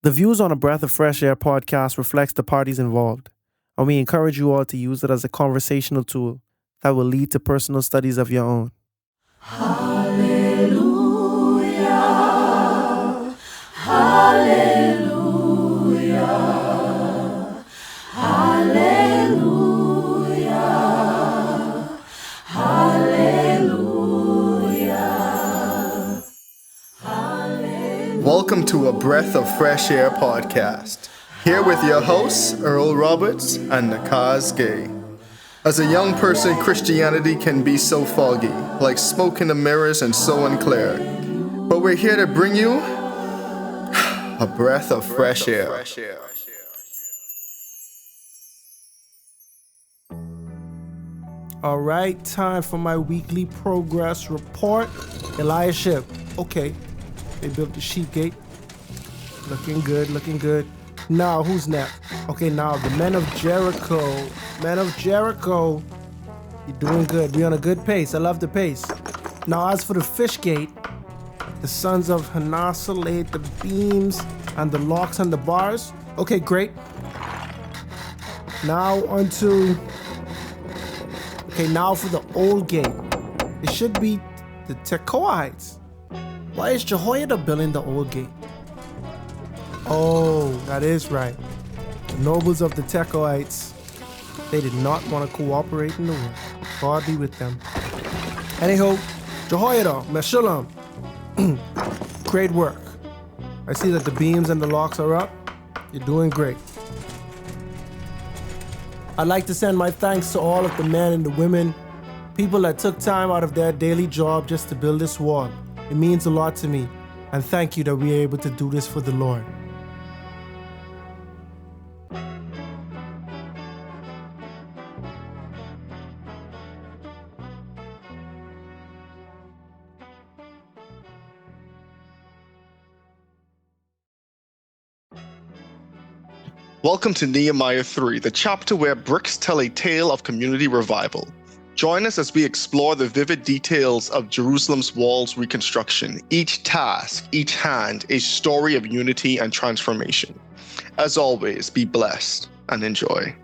The views on a Breath of Fresh Air podcast reflects the parties involved, and we encourage you all to use it as a conversational tool that will lead to personal studies of your own. Hallelujah. Hallelujah. Hallelujah. Hallelujah. Welcome to a Breath of Fresh Air podcast. Here with your hosts, Earl Roberts and Nakhaz Gay. As a young person, Christianity can be so foggy, like smoke in the mirrors and so unclear. But we're here to bring you a breath of fresh air. All right, time for my weekly progress report. Eliaship. Okay, they built the sheep gate. Looking good, looking good. Now, who's next? Okay, now the men of Jericho. Men of Jericho. You're doing good. We're on a good pace. I love the pace. Now, as for the fish gate, the sons of Hanasa laid the beams and the locks and the bars. Okay, great. Now now for the old gate. It should be the Tekoites. Why is Jehoiada building the old gate? Oh, that is right. The nobles of the Tekoites, they did not want to cooperate in the war. God be with them. Anyhow, Jehoiada, Meshullam, great work. I see that the beams and the locks are up. You're doing great. I'd like to send my thanks to all of the men and the women, people that took time out of their daily job just to build this wall. It means a lot to me, and thank you that we are able to do this for the Lord. Welcome to Nehemiah 3, the chapter where bricks tell a tale of community revival. Join us as we explore the vivid details of Jerusalem's walls reconstruction. Each task, each hand, a story of unity and transformation. As always, be blessed and enjoy.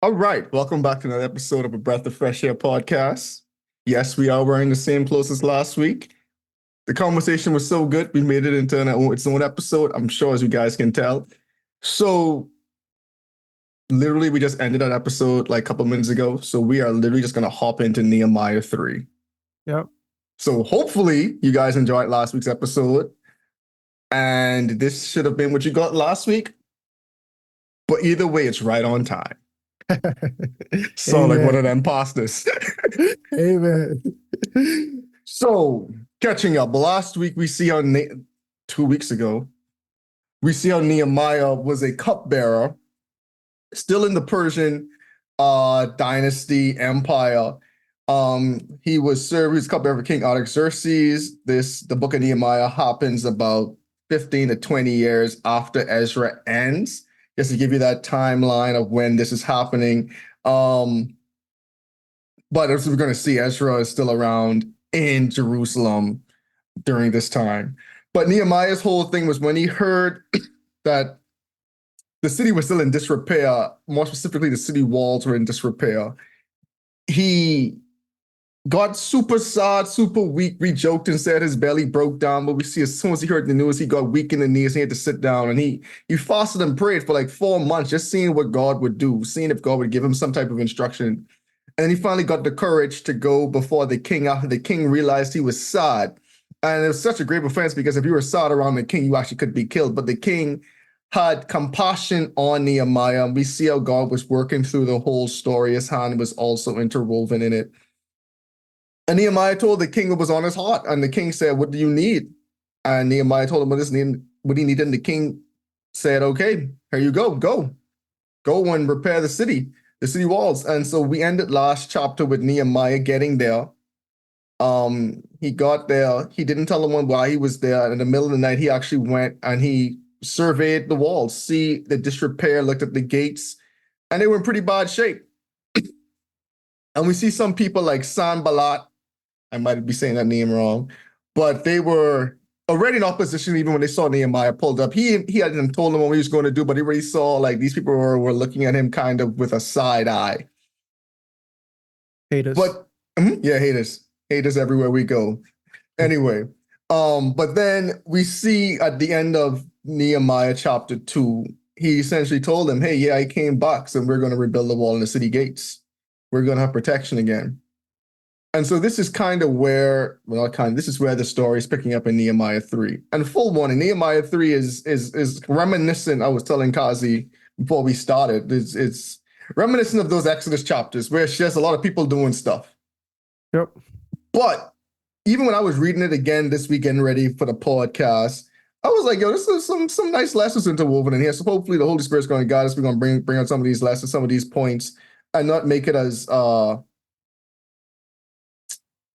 All right, welcome back to another episode of a Breath of Fresh Air podcast. Yes, we are wearing the same clothes as last week. The conversation was so good, we made it into its own episode, I'm sure, as you guys can tell. So, literally, we just ended that episode like a couple minutes ago. So, we are literally just going to hop into Nehemiah 3. Yep. So, hopefully, you guys enjoyed last week's episode. And this should have been what you got last week. But either way, it's right on time. So, like one of them pastas. Amen. So, catching up, last week we see how 2 weeks ago, we see how Nehemiah was a cupbearer, still in the Persian dynasty empire. He was cupbearer for King Artaxerxes. The book of Nehemiah happens about 15 to 20 years after Ezra ends, just to give you that timeline of when this is happening. But as we're going to see, Ezra is still around in Jerusalem during this time. But Nehemiah's whole thing was when he heard that the city was still in disrepair, more specifically, the city walls were in disrepair, he got super sad, super weak. We joked and said his belly broke down, but we see as soon as he heard the news, he got weak in the knees. He had to sit down, and he fasted and prayed for like 4 months, just seeing what God would do, seeing if God would give him some type of instruction. And he finally got the courage to go before the king after the king realized he was sad. And it was such a great offense because if you were sad around the king, you actually could be killed. But the king had compassion on Nehemiah. And we see how God was working through the whole story. His hand was also interwoven in it. And Nehemiah told the king what was on his heart. And the king said, "What do you need?" And Nehemiah told him what he needed. And the king said, "Okay, here you go. Go and repair the city walls." And so we ended last chapter with Nehemiah getting there. He got there. He didn't tell anyone why he was there. In the middle of the night, he actually went and he surveyed the walls, see the disrepair, looked at the gates, and they were in pretty bad shape. And we see some people like Sanballat I might be saying that name wrong, but they were already in opposition even when they saw Nehemiah pulled up. He hadn't told them what he was going to do, but he already saw like these people were looking at him kind of with a side eye. Haters. But yeah, haters everywhere we go. Anyway, but then we see at the end of Nehemiah chapter 2, he essentially told them, hey, yeah, I came back, and we're going to rebuild the wall and the city gates. We're going to have protection again. And so this is kind of where, this is where the story is picking up in Nehemiah 3. And full warning, Nehemiah 3 is reminiscent. I was telling Kazi before we started, it's reminiscent of those Exodus chapters where it's just a lot of people doing stuff. Yep. But even when I was reading it again this weekend, ready for the podcast, I was like, yo, this is some nice lessons interwoven in here. So hopefully the Holy Spirit's going to guide us. We're going to bring out some of these lessons, some of these points, and not make it as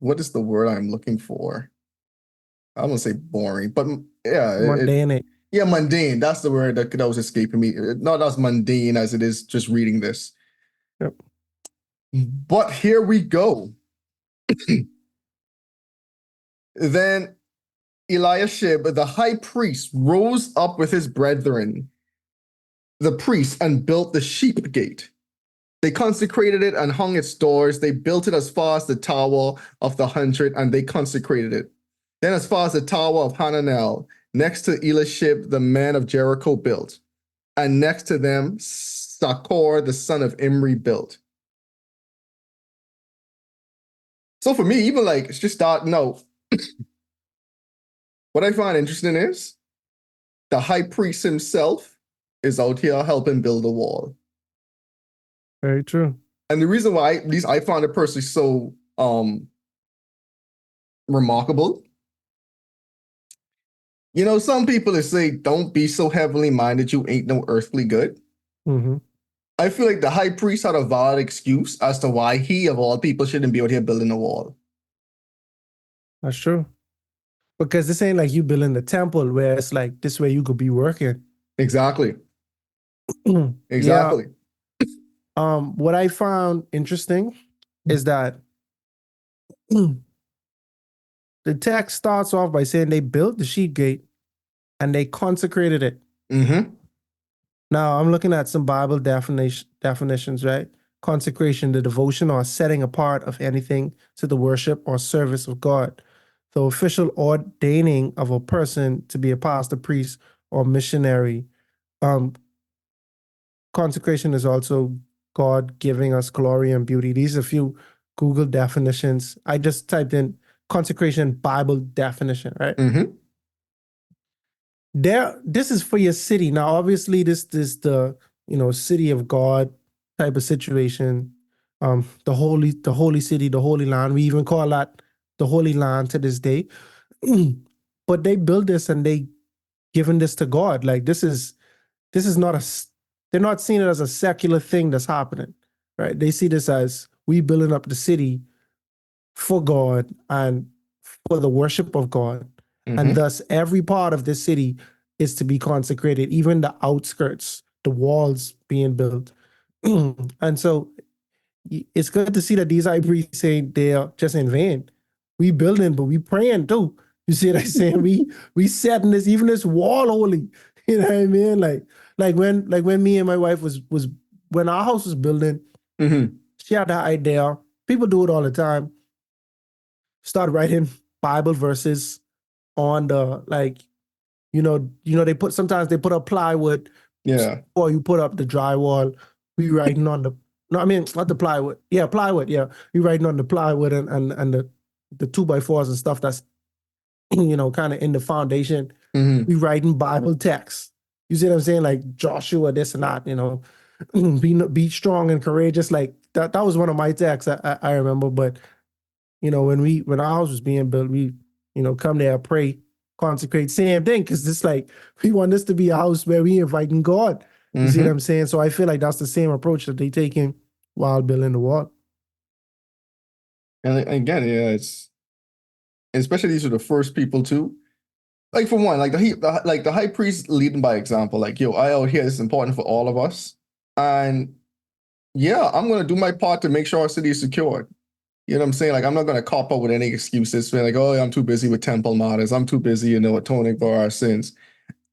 what is the word I'm looking for? I don't want to say boring, but yeah, Mundane. Yeah, mundane. That's the word that was escaping me. Not as mundane as it is just reading this. Yep. But here we go. Then Eliashib, the high priest, rose up with his brethren, the priests, and built the sheep gate. They consecrated it and hung its doors. They built it as far as the Tower of the 100, and they consecrated it. Then as far as the Tower of Hananel, next to Eliashib, the man of Jericho, built. And next to them, Sakor, the son of Imri, built. So for me, even like, it's just starting out. What I find interesting is the high priest himself is out here helping build a wall. Very true. And the reason why, at least I found it personally so remarkable, you know, some people say, don't be so heavenly minded, you ain't no earthly good. Mm-hmm. I feel like the high priest had a valid excuse as to why he, of all people, shouldn't be out here building a wall. That's true. Because this ain't like you building the temple where it's like this way you could be working. Exactly. Exactly. Yeah. What I found interesting is that the text starts off by saying they built the sheep gate and they consecrated it. Mm-hmm. Now I'm looking at some Bible definitions, right? Consecration, the devotion or setting apart of anything to the worship or service of God. The official ordaining of a person to be a pastor, priest, or missionary. Consecration is also God giving us glory and beauty. These are a few Google definitions. I just typed in consecration Bible definition, right? Mm-hmm. This is for your city. Now, obviously, this is the city of God type of situation. The holy city, the holy land. We even call that the Holy Land to this day. But they build this and they given this to God. Like this is not they're not seeing it as a secular thing that's happening, right? They see this as we building up the city for God and for the worship of God. Mm-hmm. And thus every part of this city is to be consecrated, even the outskirts, the walls being built. And so it's good to see that these high priests saying they're just in vain. We building, but we praying too. You see what I'm saying? We setting this, even this wall holy. You know what I mean? Like when me and my wife was when our house was building, Mm-hmm. she had that idea. People do it all the time. Start writing Bible verses on the they put sometimes they put up plywood. Yeah. Or you put up the drywall. We writing on the not the plywood. Yeah, plywood. Yeah, we writing on the plywood and the 2x4s and stuff that's kind of in the foundation. Mm-hmm. We writing Bible texts. You see what I'm saying? Like Joshua, this and that. Be strong and courageous. Like that. That was one of my texts I remember. But when our house was being built, we come there, pray, consecrate, same thing. Because it's like we want this to be a house where we inviting God. You see what I'm saying? So I feel like that's the same approach that they taking while building the wall. And again, yeah, it's especially these are the first people too. Like for one, like the high priest leading by example. Like, yo, I out here, this is important for all of us, and yeah, I'm gonna do my part to make sure our city is secured. You know what I'm saying? Like, I'm not going to cop up with any excuses. Saying like, oh, I'm too busy with temple matters. I'm too busy, atoning for our sins.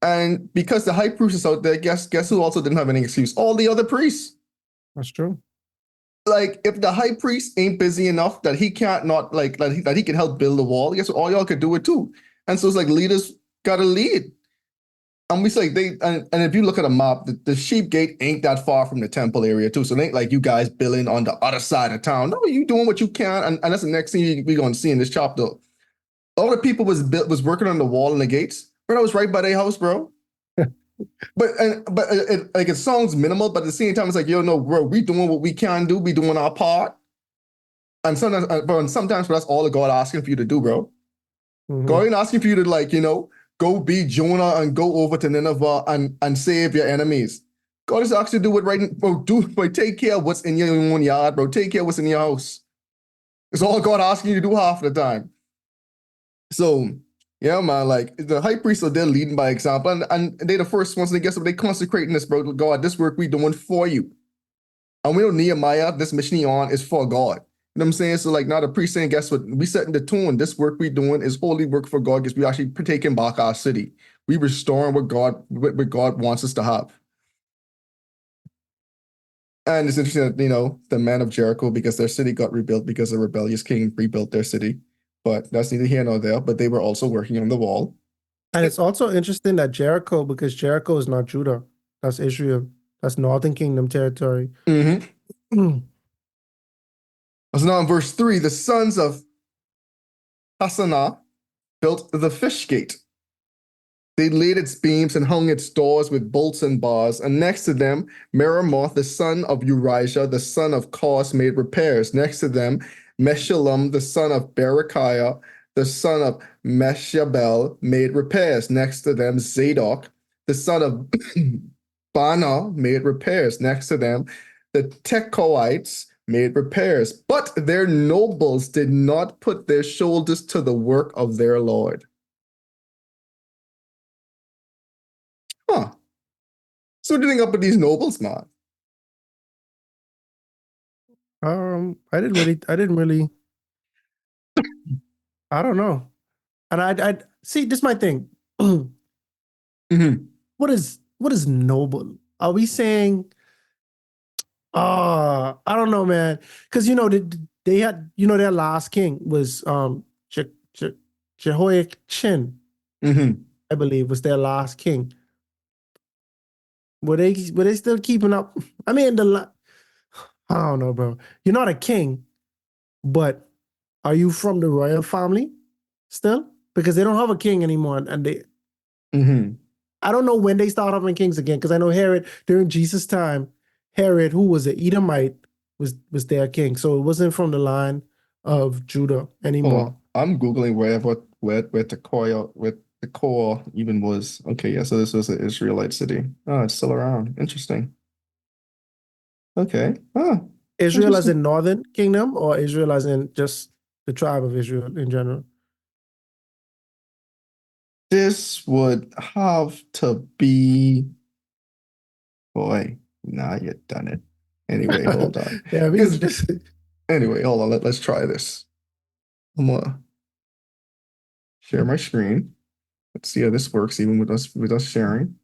And because the high priest is out there, guess who also didn't have any excuse? All the other priests. That's true. Like, if the high priest ain't busy enough that he can't not like that he can help build the wall, guess what? All y'all could do it too. And so it's like leaders gotta lead. And we say and if you look at a map, the sheep gate ain't that far from the temple area too. So it ain't like you guys building on the other side of town. No, you doing what you can, and that's the next thing we're gonna see in this chapter. All the people was working on the wall and the gates, but that was right by their house, bro. But it sounds minimal, but at the same time, it's like, yo, no, bro, we doing what we can do, we doing our part. And sometimes that's all God asking for you to do, bro. Mhm. God ain't asking for you to go be Jonah and go over to Nineveh and save your enemies. God is actually do it right, bro. Take care of what's in your own yard, bro. Take care of what's in your house. It's all God asking you to do half the time. So yeah, man, like the high priests are there leading by example, and they the first ones, and guess what? They consecrating this, bro. God, this work we doing for you. And we know Nehemiah, this mission he on is for God. You know what I'm saying? So like now the priest saying, guess what? We setting the tone. This work we doing is holy work for God because we actually taking back our city. We restoring what God wants us to have. And it's interesting that, the men of Jericho, because their city got rebuilt because a rebellious king rebuilt their city. But that's neither here nor there. But they were also working on the wall. And it's also interesting that Jericho, because Jericho is not Judah, that's Israel, that's Northern Kingdom territory. Mm-hmm. So now in verse 3, the sons of Hassanah built the fish gate. They laid its beams and hung its doors with bolts and bars, and next to them, Meremoth, the son of Urijah, the son of Kos, made repairs. Next to them, Meshullam, the son of Berechiah, the son of Meshabel, made repairs. Next to them, Zadok, the son of Bana, made repairs. Next to them, the Tekoites made repairs. But their nobles did not put their shoulders to the work of their Lord. Huh. So what do you think up with these nobles, man? I didn't really, I don't know. And I see, this is my thing. Mm-hmm. What is noble? Are we saying, I don't know, man. Because they had, their last king was Jehoiachin, Mm-hmm. I believe, was their last king. Were they still keeping up? I mean, I don't know, bro. You're not a king, but are you from the royal family still? Because they don't have a king anymore, and Mm-hmm. I don't know when they start having kings again. Because I know Herod during Jesus' time, Herod, who was an Edomite, was their king, so it wasn't from the line of Judah anymore. Oh, I'm googling where the core even was. Okay, yeah. So this was an Israelite city. Oh, it's still around. Interesting. Okay. Oh, Israel as interesting. in Northern Kingdom, or Israel as in just the tribe of Israel in general? This would have to be. Boy, nah, you done it. Anyway, hold on. Yeah, we can Because just. anyway, hold on. Let's try this. I'm gonna share my screen. Let's see how this works, even with us sharing.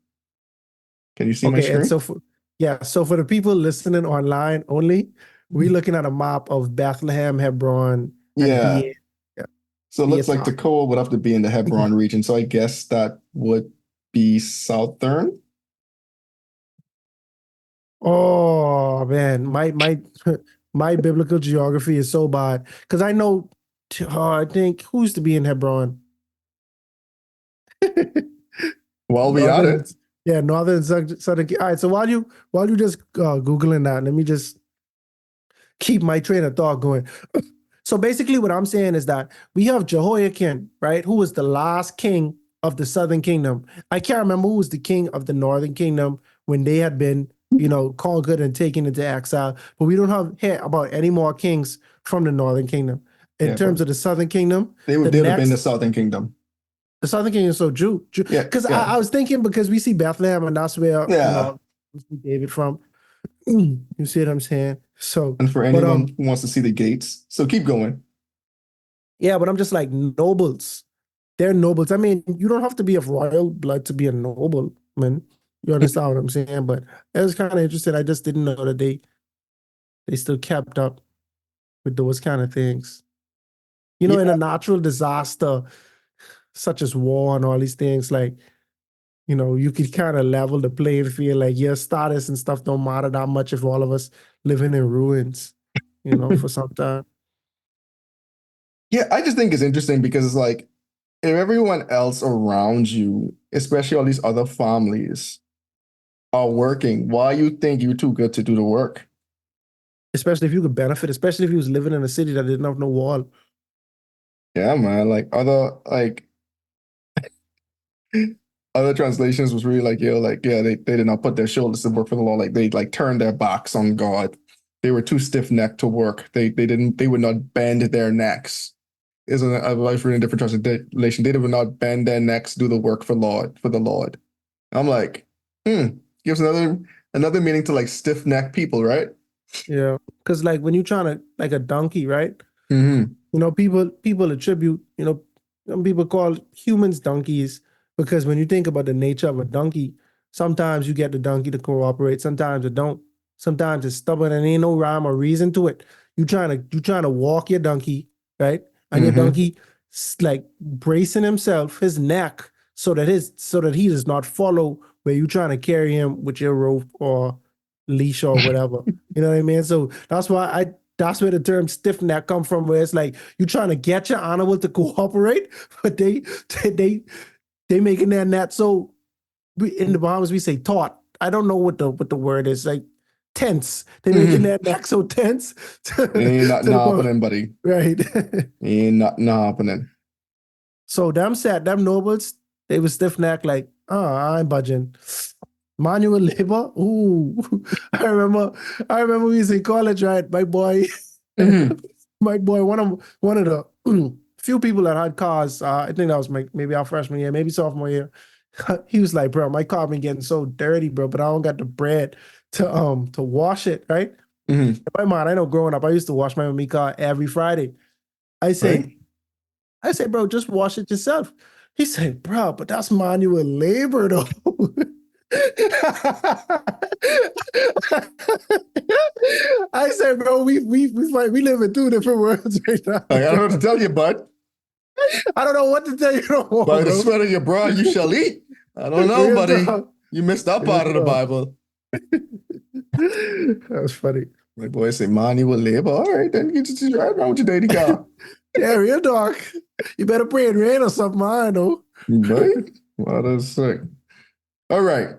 Can you see my Okay, and screen? so for the people listening online only, we're looking at a map of Bethlehem, Hebron, and Yeah. So it Be looks like Beaton. Tekoa would have to be in the Hebron region. So I guess that would be southern. Oh man, my my biblical geography is so bad because I know. I think who used to be in Hebron? While we at Northern, it, yeah, northern southern. All right, so while you just googling that, let me just keep my train of thought going. So basically, what I'm saying is that we have Jehoiakim, right, who was the last king of the southern kingdom. I can't remember who was the king of the northern kingdom when they had been, conquered and taken into exile. But we don't have here about any more kings from the northern kingdom. In yeah, but terms of the southern kingdom, the they'd have been the next Southern Kingdom. the southern kingdom. So Jew, Yeah, because yeah, I was thinking because we see Bethlehem and that's where yeah. we see David from. You see what I'm saying? So, And for but anyone who wants to see the gates, so keep going. yeah, but I'm just like nobles. They're nobles. I mean, you don't have to be of royal blood to be a nobleman. You understand what I'm saying? But it was kind of interesting. I just didn't know that they still kept up with those kind of things. You know, in Yeah, a natural disaster such as war and all these things, like, you know, you could kind of level the playing field. Like your status and stuff don't matter that much if all of us living in ruins, you know, for some time. yeah. I just think it's interesting because it's like if everyone else around you, especially all these other families, are working, why you think you're too good to do the work? Especially if you could benefit, especially if you was living in a city that didn't have no wall. Yeah, man. Other translations was really like, yo, like, yeah, they did not put their shoulders to work for the law. Like they like turned their backs on God. They were too stiff-necked to work. They would not bend their necks. Isn't I was reading a different translation. They would not bend their necks, do the work for the Lord. I'm like, gives another meaning to like stiff-necked people, right? Yeah. Because like when you're trying to like a donkey, right? Mm-hmm. You know, people attribute, you know, some people call humans donkeys because when you think about the nature of a donkey, sometimes you get the donkey to cooperate, sometimes it don't. Sometimes it's stubborn and ain't no rhyme or reason to it. You trying to walk your donkey, right? And your Mm-hmm. donkey like bracing himself, his neck, so that he does not follow where you trying to carry him with your rope or leash or whatever. You know what I mean? So that's where the term stiff neck come from, where it's like you're trying to get your animal to cooperate, but they they making their net so in the Bahamas we say taut. I don't know what the word is, like tense. They making Mm-hmm. their neck so tense It ain't not to the point, happening, buddy. right? Ain't not happening. So them nobles, they was stiff neck like, oh, I ain't budging. Manual labor, ooh. I remember we was in college, right? My boy, Mm-hmm. my boy, one of the few people that had cars. I think that was maybe our freshman year, maybe sophomore year. He was like, bro, my car been getting so dirty, bro, but I don't got the bread to wash it, right? Mm-hmm. In my mind, I know growing up, I used to wash my mommy car every Friday. I Right? say, I say, bro, just wash it yourself. He said, bro, but that's manual labor though. I said, bro, we live in two different worlds right now. I don't know what to tell you, bud. I don't know what to tell you no more, By the bro. sweat of your brow, you shall eat. I don't know, Real buddy. talk. You missed that Real part of the talk. Bible. That was funny. My boy say manual labor. All right, then you just drive around with your dirty car. Yeah, real talk. You better pray it rain or something. I know. Right? What a sick. All right.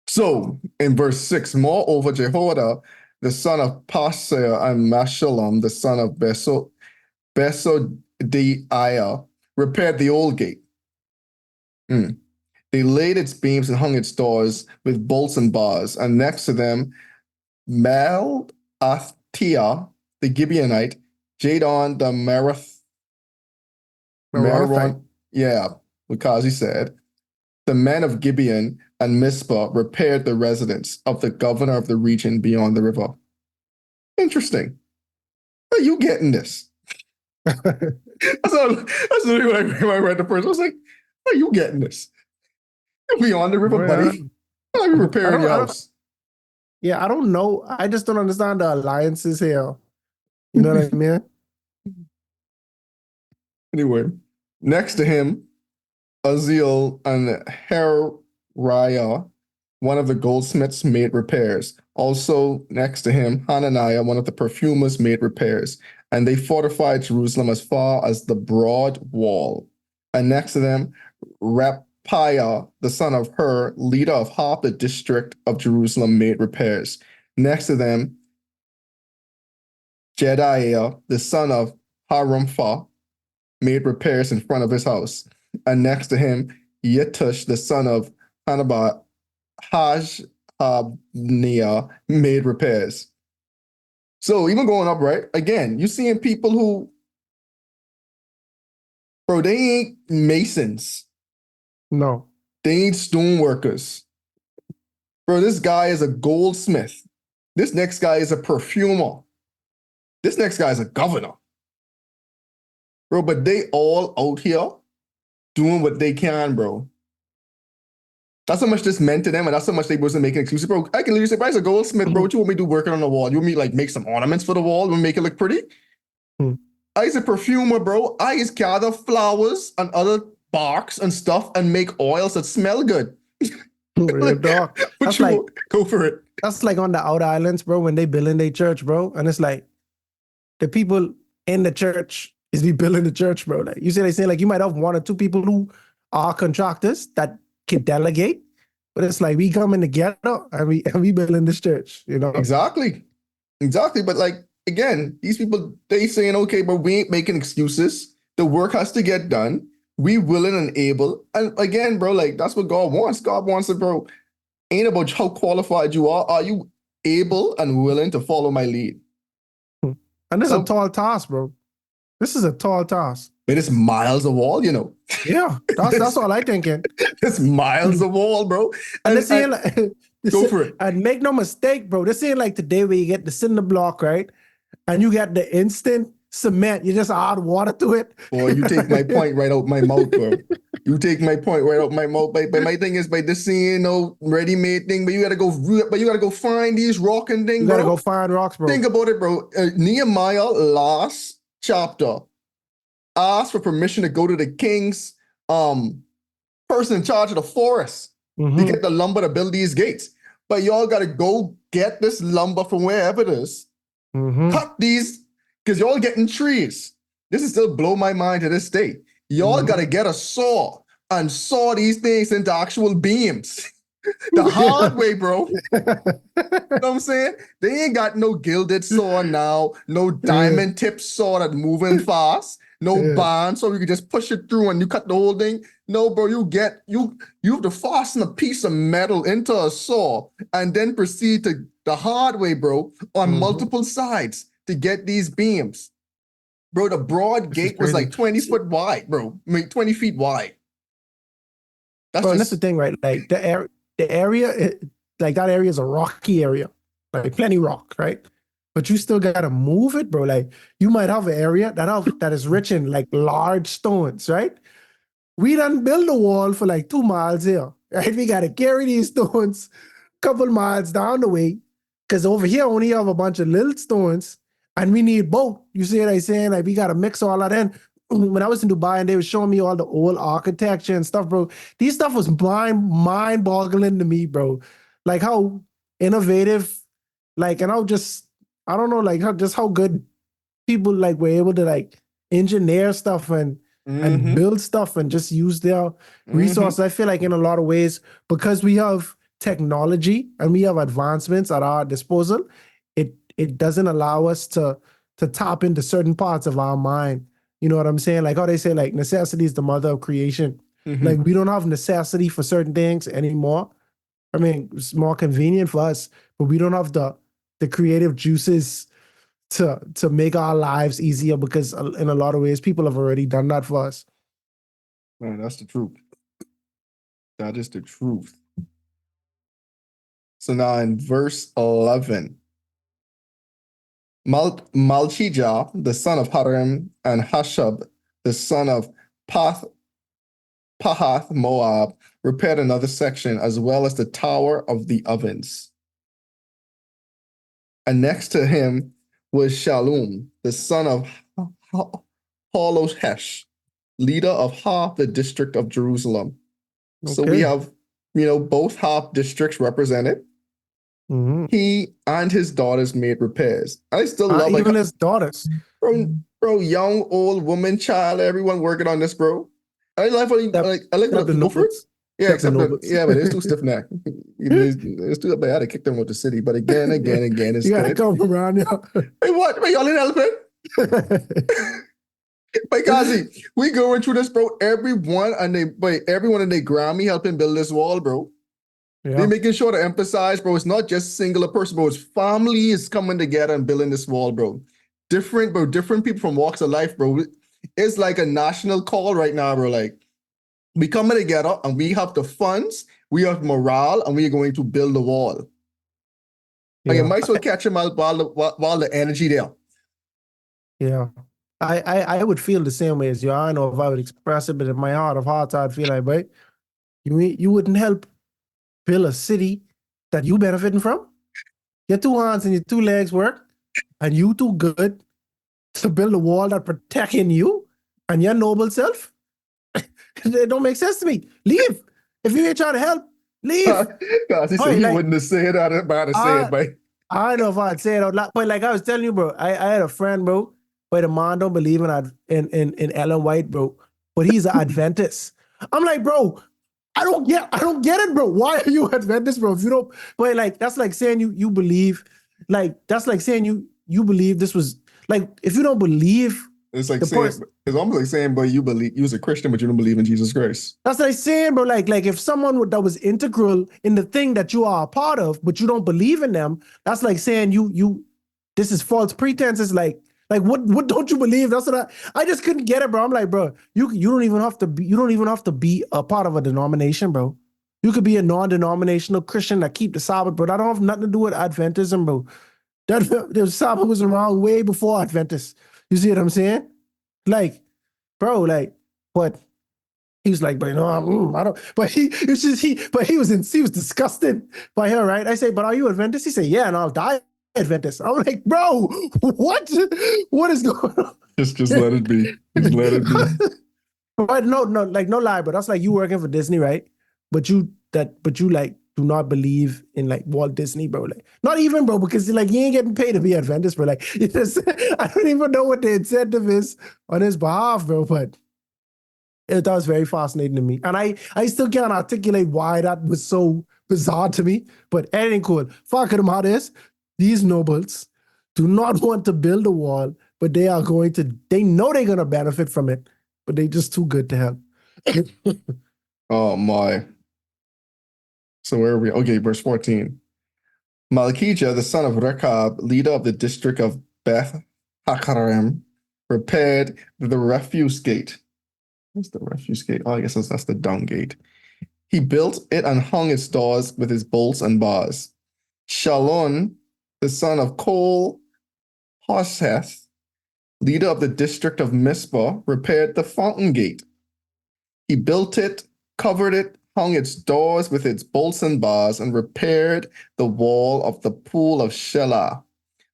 So in verse 6, moreover, Jehoiada, the son of Paseah, and Meshullam, the son of Besodiah, repaired the old gate. They laid its beams and hung its doors with bolts and bars, and next to them, Malathia, the Gibeonite, Jadon the Marathite. yeah, because he said, the men of Gibeon and Mizpah repaired the residence of the governor of the region beyond the river. Interesting. Are you getting this? That's literally when I read the first. I was like, are you getting this? You're beyond the river, Well, buddy. How are you repairing your I don't, house? yeah, I don't know. I just don't understand the alliances here. You know what I mean? Anyway, next to him, Uzziel and Hariah, one of the goldsmiths, made repairs. Also, next to him, Hananiah, one of the perfumers, made repairs. And they fortified Jerusalem as far as the broad wall. And next to them, Rapiah, the son of Hur, leader of half the district of Jerusalem, made repairs. Next to them, Jedaiah, the son of Harumpha, made repairs in front of his house. And next to him, Yitush, the son of Hanabah, Hajabniah, made repairs. So even going up, right? Again, you're seeing people who, bro, they ain't masons. No. They ain't stone workers. Bro, this guy is a goldsmith. This next guy is a perfumer. This next guy is a governor. Bro, but they all out here doing what they can, bro. That's how much this meant to them, and that's how much they wasn't making excuses, bro. I can literally say, bro, as a goldsmith, bro, what you want me to do working on the wall? You want me like make some ornaments for the wall? You want me to make it look pretty? I is a perfumer, bro. I is gather flowers and other barks and stuff and make oils that smell good. Real dog. That's like, go for it. That's like on the outer islands, bro, when they building their church, bro. And it's like the people in the church is be building the church, bro. Like you see, they say like you might have one or two people who are contractors that can delegate, but it's like we coming together and we building this church, you know? Exactly. But like again, these people they saying, okay, but we ain't making excuses. The work has to get done. We willing and able. And again, bro, like that's what God wants. God wants it, bro. Ain't about how qualified you are. Are you able and willing to follow my lead? And this is a tall task, bro. This is a tall task. But it's miles of wall, you know. Yeah, that's all I thinking. It's miles of wall, bro. And this ain't like, go for it. And make no mistake, bro. This ain't like today where you get the cinder block, right? And you got the instant cement. You just add water to it. Boy, you take my point right out my mouth, bro. You take my point right out my mouth. But my thing is, by this ain't no ready-made thing. But you gotta go find these rock and things. You gotta go find rocks, bro. Think about it, bro. Nehemiah last chapter asked for permission to go to the king's person in charge of the forest to get the lumber to build these gates. But y'all gotta go get this lumber from wherever it is. Cut these, because y'all getting trees. This is still blow my mind to this day. Y'all gotta get a saw and saw these things into actual beams. The hard way, bro. You know what I'm saying? They ain't got no gilded saw now, no diamond tip saw that moving fast, no bond, so you can just push it through and you cut the whole thing. No, bro, you have to fasten a piece of metal into a saw and then proceed to the hard way, bro, on multiple sides to get these beams. Bro, the broad gate was like 20 foot wide, bro. I mean, 20 feet wide. That's the thing, right? Like the area, like that area is a rocky area, like plenty rock, right? But you still gotta move it, bro. Like you might have an area that is rich in like large stones, right? We done build a wall for like 2 miles here, right? We gotta carry these stones a couple miles down the way, because over here only have a bunch of little stones, and we need both. You see what I'm saying? Like we gotta mix all that in. When I was in Dubai and they were showing me all the old architecture and stuff, bro, these stuff was mind-boggling to me, bro. Like how innovative, like, and I don't know, like how good people like were able to like engineer stuff and build stuff and just use their resources. I feel like in a lot of ways, because we have technology and we have advancements at our disposal, it doesn't allow us to tap into certain parts of our mind. You know what I'm saying? Like how they say, like necessity is the mother of creation. Like we don't have necessity for certain things anymore. I mean, it's more convenient for us, but we don't have the creative juices to make our lives easier, because in a lot of ways, people have already done that for us. Man, that's the truth. That is the truth. So now in verse 11, Malchijah, the son of Harim, and Hashab, the son of Pahath Moab, repaired another section, as well as the tower of the ovens. And next to him was Shallum, the son of Holohesh, leader of half the district of Jerusalem. Okay. So we have, both half districts represented. He and his daughters made repairs. I still love even his daughters, bro, young, old, woman, child, everyone working on this, bro. I like what the nobles. Yeah, except but it's too stiff neck. It's too bad. I had to kick them out the city. But again, it's you gotta come around, y'all. Hey, what? Wait, y'all in elephant? But Kazi, we going through this, bro. Everyone in their Grammy helping build this wall, bro. Yeah. They're making sure to emphasize, bro, it's not just singular person, bro. It's families coming together and building this wall, bro. Different people from walks of life, bro. It's like a national call right now, bro. Like, we coming together and we have the funds, we have morale, and we are going to build the wall. Like, you Yeah. might as well catch him while the energy there. Yeah. I would feel the same way as you. I don't know if I would express it, but in my heart of hearts, I'd feel like, but you wouldn't help build a city that you benefiting from. Your two hands and your two legs work, and you too good to build a wall that protecting you and your noble self. It don't make sense to me. Leave. If you ain't trying to help, leave. God, he said Boy, he like wouldn't have said that about to say it, I but I don't know if I'd say it out loud, but like I was telling you, bro, I had a friend, bro, but the man don't believe in Ellen White, bro, but he's an Adventist. I'm like, bro, I don't get it, bro. Why are you Adventist, bro? If you don't, but like that's like saying you believe, like that's like saying you believe this was like if you don't believe it's like the saying person. it's almost like saying, but you was a Christian, but you don't believe in Jesus Christ. That's like saying, bro, like if someone that was integral in the thing that you are a part of, but you don't believe in them, that's like saying this is false pretenses. Like what don't you believe? That's what I just couldn't get it, bro. I'm like, bro, you don't even have to be a part of a denomination, bro. You could be a non-denominational Christian that keep the Sabbath, bro. That don't have nothing to do with Adventism, bro. That the Sabbath was around way before Adventists. You see what I'm saying? Like, bro, like, what? He was like, but I don't. But it's just But he was disgusted by her, right? I say, but are you Adventist? He said, yeah, and I'll die Adventist. I'm like, bro, what? What is going on? Just let it be. Just let it be. But no, like no lie, but that's like you working for Disney, right? But you like do not believe in like Walt Disney, bro. Like not even, bro, because like you ain't getting paid to be Adventist, bro. Like I don't even know what the incentive is on his behalf, bro. But that was very fascinating to me. And I still can't articulate why that was so bizarre to me, but it ain't cool. Fuck them how this. These nobles do not want to build a wall, but they know they're going to benefit from it, but they just too good to help. Oh my. So where are we? Okay, verse 14. Malchijah, the son of Rechab, leader of the district of Beth Hakarim, repaired the refuse gate. What's the refuse gate? Oh, I guess that's the dung gate. He built it and hung its doors with its bolts and bars. Shalon, the son of Kol Hosheth, leader of the district of Mizpah, repaired the fountain gate. He built it, covered it, hung its doors with its bolts and bars, and repaired the wall of the pool of Shelah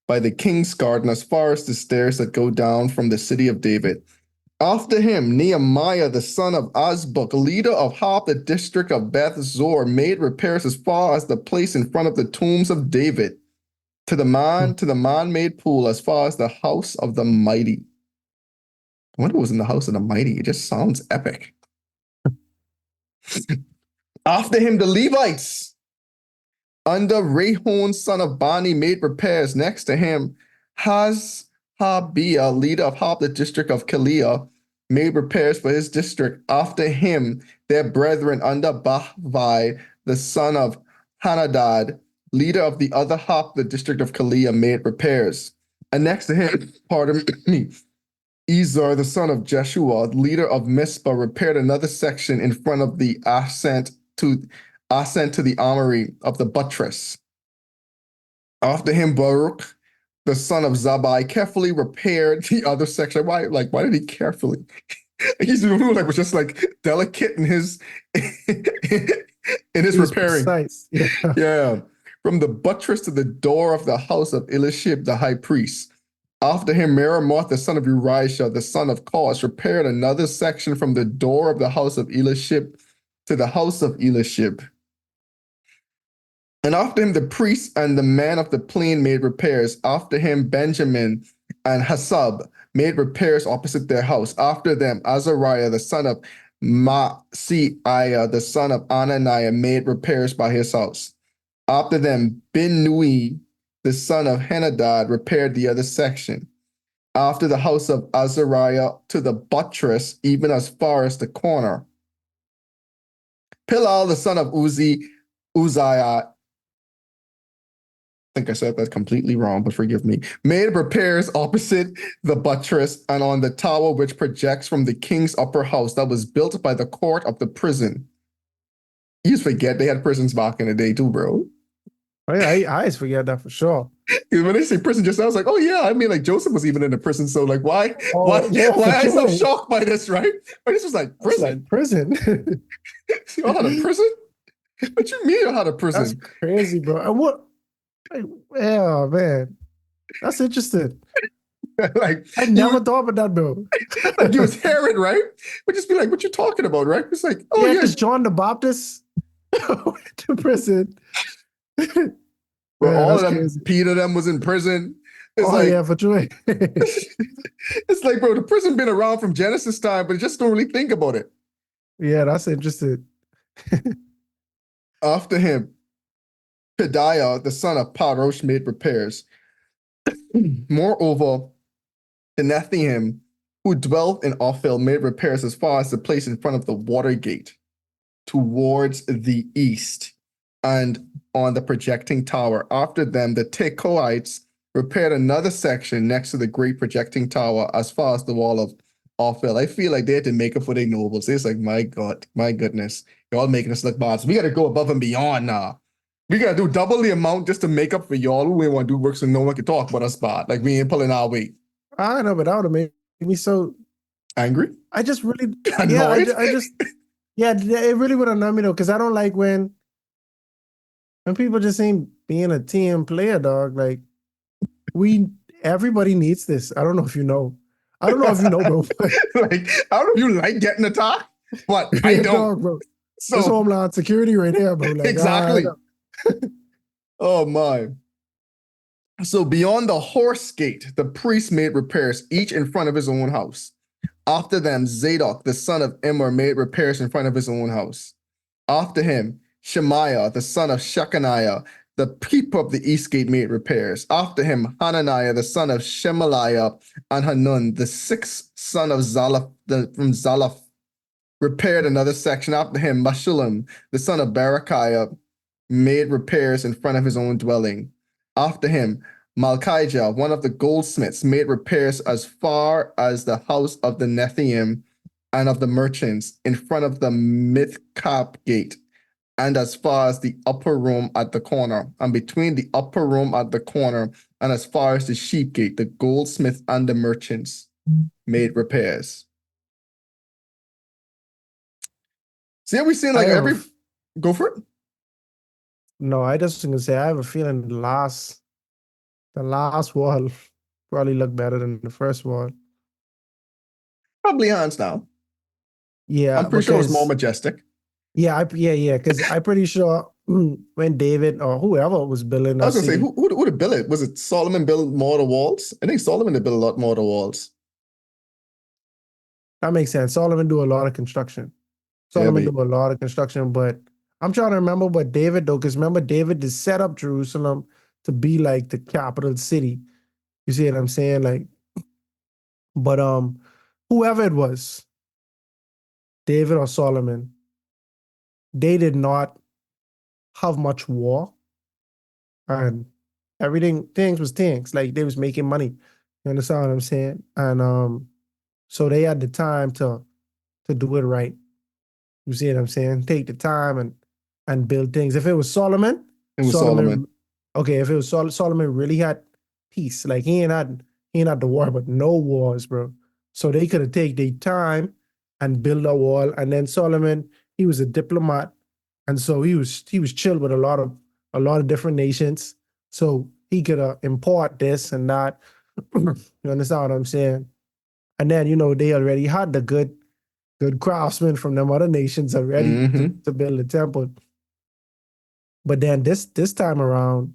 by the king's garden as far as the stairs that go down from the city of David. After him, Nehemiah, the son of Azbuk, leader of half the district of Beth Zor, made repairs as far as the place in front of the tombs of David, to the man-made pool, as far as the house of the mighty. I wonder what was in the house of the mighty. It just sounds epic. After him, the Levites, under Rehon, son of Bani, made repairs. Next to him, Hashabiah, leader of half the district of Kiliah, made repairs for his district. After him, their brethren under Bahvi, the son of Hanadad, leader of the other half of the district of Kiliah, made repairs. And next to him, pardon me, Ezer, the son of Jeshua, leader of Mizpah, repaired another section in front of the ascent to the armory of the buttress. After him, Baruch, the son of Zabai, carefully repaired the other section. Why did he carefully? He's like was just like delicate in his repairing. Precise. Yeah. Yeah. From the buttress to the door of the house of Elishib, the high priest. After him, Meremoth, the son of Uriah, the son of Kosh, repaired another section from the door of the house of Elishib to the house of Elishib. And after him, the priest and the man of the plain made repairs. After him, Benjamin and Hasab made repairs opposite their house. After them, Azariah, the son of Maaseiah, the son of Ananiah, made repairs by his house. After them, Binnui, the son of Henadad, repaired the other section. After the house of Azariah to the buttress, even as far as the corner. Pilal, the son of Uzziah, I think I said that completely wrong, but forgive me, made repairs opposite the buttress and on the tower which projects from the king's upper house that was built by the court of the prison. You just forget they had prisons back in the day too, bro. I always forget that for sure. When they say prison just now, I was like, oh yeah, I mean like Joseph was even in the prison. So like Oh yeah, for why I so sure. shocked by this, right? But this was like That's like prison. prison. Y'all had a prison? What you mean y'all had a That's prison? crazy, bro. And what? Like, yeah, man, that's interesting. like I you never would thought about that, bro. like you was Herod, right? Would just be like, what you talking about, right? It's like, oh Yeah, yeah, because John the Baptist went to prison. where Yeah, all of that's them, crazy. Peter them was in prison. It's Oh yeah, like for sure. it's like, bro, the prison been around from Genesis time, but just don't really think about it. Yeah, that's interesting. After him, Pedaiah, the son of Parosh, made repairs. Moreover, the Nethium, who dwelt in Ophel, made repairs as far as the place in front of the water gate towards the east and on the projecting tower. After them, the Tekoites repaired another section next to the great projecting tower as far as the wall of Ophel. I feel like they had to make up for their nobles. It's like, my God, my goodness, y'all making us look bad. So we got to go above and beyond now. We got to do double the amount just to make up for y'all who ain't want to do work so no one can talk about us bad. Like we ain't pulling our weight. I know, but that would have made me so. Angry? I just really, yeah, Annoyed? I just, yeah, it really would annoy me though, because I don't like when people just ain't being a team player, dog. Like we, everybody needs this. I don't know if you know. I don't know if you know, bro. But like, I don't know if you like getting attacked, but I yeah, don't. dog, bro. This So Homeland Security right here, bro. Like, exactly. Oh my. So beyond the horse gate, the priest made repairs, each in front of his own house. After them, Zadok, the son of Immer, made repairs in front of his own house. After him, Shemaiah, the son of Shechaniah, the keeper of the east gate, made repairs. After him, Hananiah, the son of Shemaliah, and Hanun, the sixth son of from Zalaph, repaired another section. After him, Meshullam, the son of Berechiah, made repairs in front of his own dwelling. After him, Malchijah, one of the goldsmiths, made repairs as far as the house of the Nethium and of the merchants in front of the Mithkap gate, and as far as the upper room at the corner, and between the upper room at the corner, and as far as the sheep gate, the goldsmith and the merchants made repairs. See how we seen like I have every go for it? no, I just gonna say I have a feeling the last wall probably looked better than the first one. Probably hands down. I'm Yeah, pretty sure it was more because majestic. yeah, because I'm pretty sure when David or whoever was building I that was gonna say, city, who did build it? Was it Solomon built more of the walls? I think Solomon did build a lot more of the walls. that makes sense. Solomon do a lot of construction. Yeah, Solomon but do a lot of construction, but I'm trying to remember what David though, because remember David did set up Jerusalem to be like the capital city. You see what I'm saying? Like, but whoever it was, David or Solomon, they did not have much war and everything things was things. Like they was making money. You understand what I'm saying? And so they had the time to do it right. You see what I'm saying? Take the time and build things. If it was Solomon, it was Solomon, Solomon. okay, if it was Solomon really had peace. Like he ain't had the war, but no wars, bro. So they could have take their time and build a wall. And then Solomon, he was a diplomat, and so he was chill with a lot of different nations. So he could import this and that. You understand what I'm saying? And then they already had the good craftsmen from them other nations are ready Mm-hmm. to build a temple. But then this time around,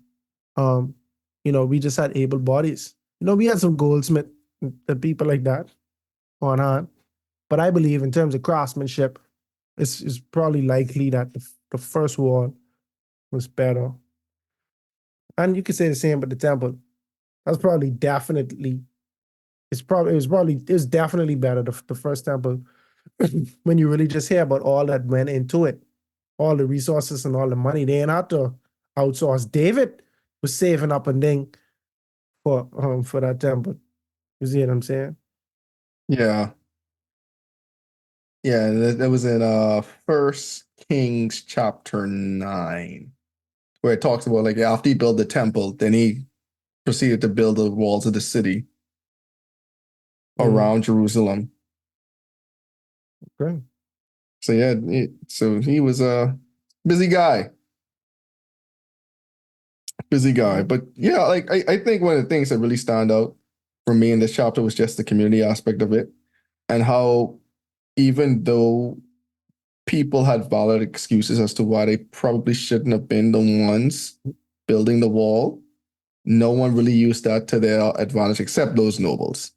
um, we just had able bodies. We had some goldsmith and people like that on hand. But I believe in terms of craftsmanship, it's probably likely that the first wall was better. And you could say the same about the temple. That's probably definitely it was definitely better the first temple when you really just hear about all that went into it, all the resources and all the money. They ain't had to outsource. David was saving up and thing for that temple. You see what I'm saying? Yeah. Yeah, that was in First Kings chapter 9. where it talks about like after he built the temple, then he proceeded to build the walls of the city around Jerusalem. Okay. So yeah, so he was a busy guy. But yeah, like I think one of the things that really stand out for me in this chapter was just the community aspect of it, and how even though people had valid excuses as to why they probably shouldn't have been the ones building the wall, no one really used that to their advantage except those nobles,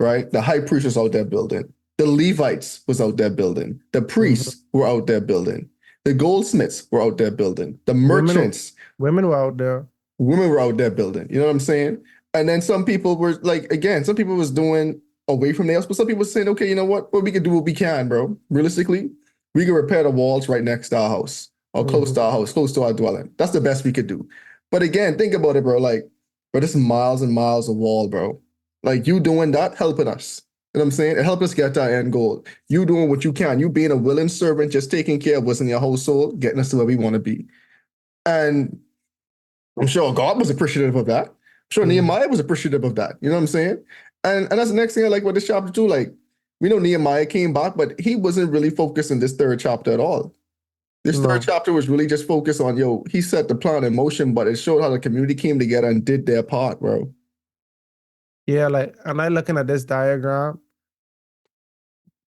right? The high priest was out there building. The Levites was out there building. The priests were out there building. The goldsmiths were out there building. The merchants. Women were out there. Women were out there building. You know what I'm saying? And then some people were like, again, some people was doing away from nails, but some people were saying, okay, you know what? Well, we can do what we can, bro. Realistically, we can repair the walls right next to our house or close to our house, close to our dwelling. That's the best we could do. But again, think about it, bro. Like, bro, this is miles and miles of wall, bro. Like, you doing that, helping us. You know what I'm saying? It helped us get to our end goal. You doing what you can. You being a willing servant, just taking care of what's in your household, getting us to where we want to be. And I'm sure God was appreciative of that. I'm sure Nehemiah was appreciative of that. You know what I'm saying? And that's the next thing I like about this chapter too. Like, we know Nehemiah came back, but he wasn't really focused in this third chapter at all. This third chapter was really just focused on, he set the plan in motion, but it showed how the community came together and did their part, bro. Yeah, like, and I looking at this diagram.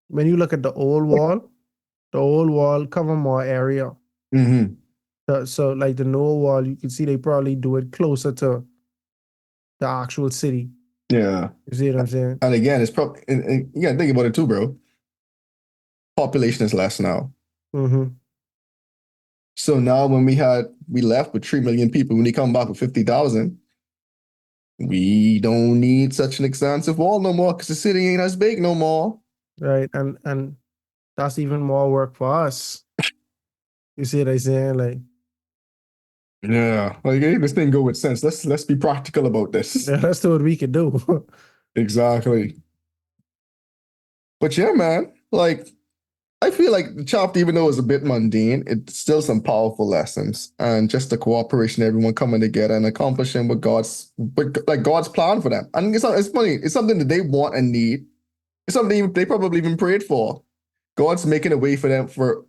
When you look at the old wall cover more area. So like the new wall, you can see they probably do it closer to the actual city. Yeah. You see what I'm saying? And again, it's probably, and you gotta think about it too, bro. Population is less now. So now when we left with 3 million people, when we come back with 50,000, we don't need such an expansive wall no more because the city ain't as big no more. Right. And that's even more work for us. You see what I'm saying? Like, yeah, like, hey, this thing go with sense. Let's be practical about this. yeah, let's do what we can do. Exactly. But yeah, man, like, I feel like the chapter, even though it was a bit mundane, it's still some powerful lessons and just the cooperation, everyone coming together and accomplishing what God's plan for them. And it's funny. It's something that they want and need. It's something they probably even prayed for. God's making a way for them for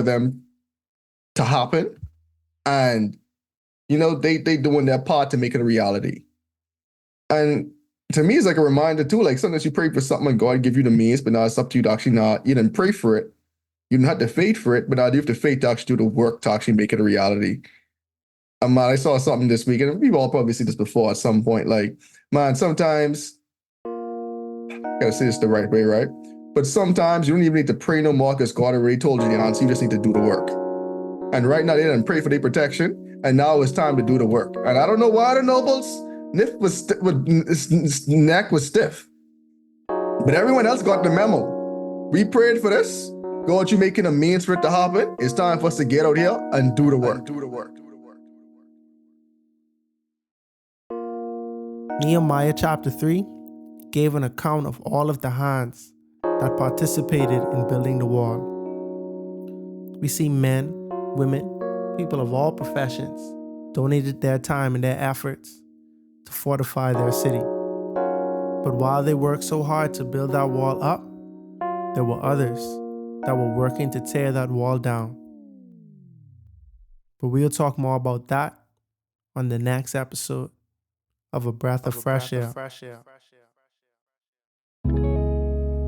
them to happen, and they doing their part to make it a reality. And to me, it's like a reminder too. Like sometimes you pray for something and God give you the means, but now it's up to you to actually you didn't pray for it. You didn't have the faith for it, but now you have the faith to actually do the work to actually make it a reality. And man, I saw something this week, and we've all probably seen this before at some point. Like, man, sometimes, I gotta say this the right way, right? But sometimes you don't even need to pray no more because God already told you the answer. You just need to do the work. And right now they didn't pray for their protection, and now it's time to do the work. And I don't know why the nobles, his neck was stiff, but everyone else got the memo. We prayed for this. God, you making a means for it to happen. It's time for us to get out here and do the work. Nehemiah chapter 3 gave an account of all of the hands that participated in building the wall. We see men, women, people of all professions donated their time and their efforts to fortify their city. But while they worked so hard to build that wall up, there were others that were working to tear that wall down. But we'll talk more about that on the next episode of A Breath of Fresh Air.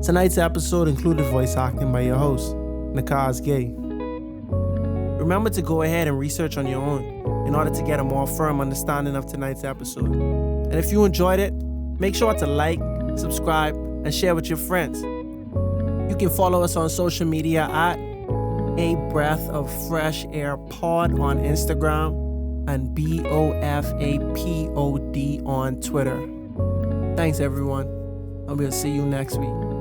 Tonight's episode included voice acting by your host, Nakhaz. Remember to go ahead and research on your own in order to get a more firm understanding of tonight's episode. And if you enjoyed it, make sure to like, subscribe, and share with your friends. You can follow us on social media at A Breath of Fresh Air Pod on Instagram and BOFAPOD on Twitter. Thanks everyone, and we'll see you next week.